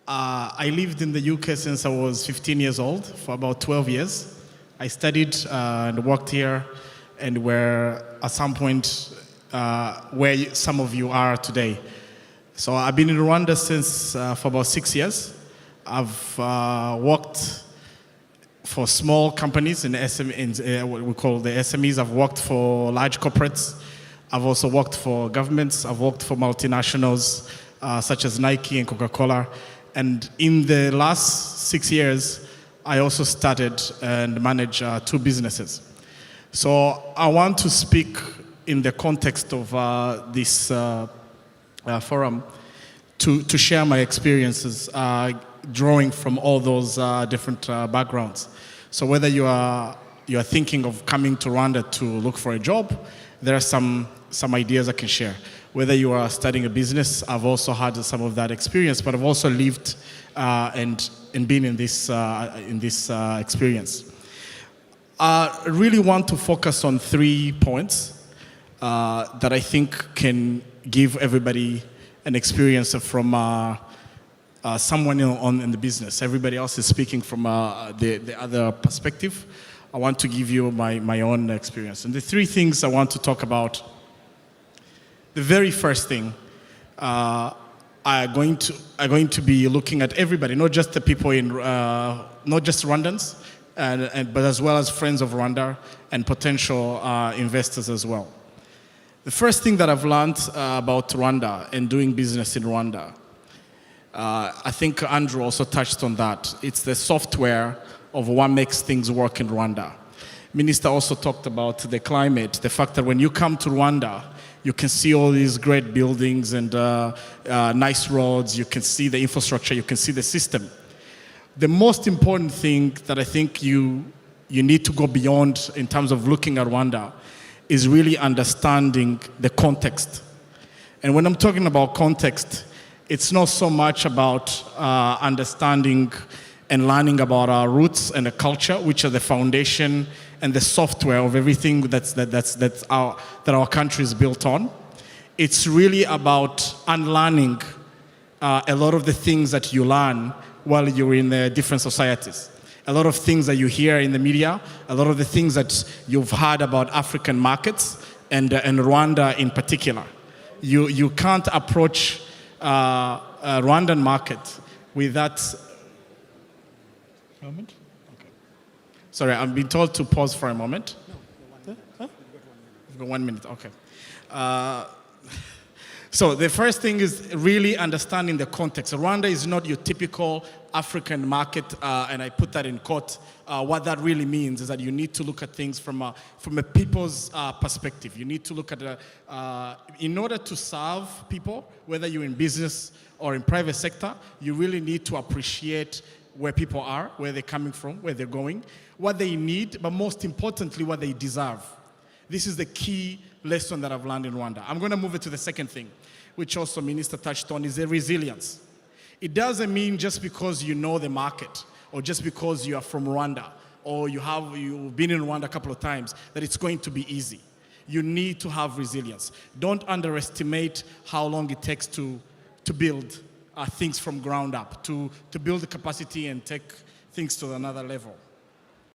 I lived in the UK since I was 15 years old, for about 12 years. I studied and worked here, and were at some point where some of you are today. So I've been in Rwanda since for about 6 years. I've worked for small companies in what we call the SMEs. I've worked for large corporates. I've also worked for governments. I've worked for multinationals such as Nike and Coca-Cola. And in the last 6 years, I also started and managed 2 businesses. So I want to speak in the context of this forum to share my experiences drawing from all those different backgrounds. So whether you are thinking of coming to Rwanda to look for a job, there are some ideas I can share. Whether you are starting a business, I've also had some of that experience, but I've also lived and been in this experience. I really want to focus on 3 points that I think can give everybody an experience from someone in the business. Everybody else is speaking from the other perspective. I want to give you my own experience. And the 3 things I want to talk about, the very first thing, are going to be looking at everybody, not just the people not just Rwandans, but as well as friends of Rwanda and potential investors as well. The first thing that I've learned about Rwanda and doing business in Rwanda, I think Andrew also touched on that. It's the software of what makes things work in Rwanda. Minister also talked about the climate, the fact that when you come to Rwanda, you can see all these great buildings and nice roads, you can see the infrastructure, you can see the system. The most important thing that I think you need to go beyond in terms of looking at Rwanda is really understanding the context. And when I'm talking about context, it's not so much about understanding and learning about our roots and the culture, which are the foundation and the software of everything that our country is built on. It's really about unlearning a lot of the things that you learn while you're in the different societies. A lot of things that you hear in the media, a lot of the things that you've heard about African markets and Rwanda in particular. You can't approach a Rwandan market with that. Moment? Okay. Sorry, I'm being told to pause for a moment. No, huh? You've got 1 minute, okay. So the first thing is really understanding the context. Rwanda is not your typical African market, and I put that in quote. What that really means is that you need to look at things from a people's perspective. You need to look at, in order to serve people, whether you're in business or in private sector, you really need to appreciate where people are, where they're coming from, where they're going, what they need, but most importantly, what they deserve. This is the key lesson that I've learned in Rwanda. I'm going to move it to the second thing, which also Minister touched on, is the resilience. It doesn't mean just because you know the market, or just because you are from Rwanda, or you've been in Rwanda a couple of times, that it's going to be easy. You need to have resilience. Don't underestimate how long it takes to build things from ground up, to build the capacity and take things to another level.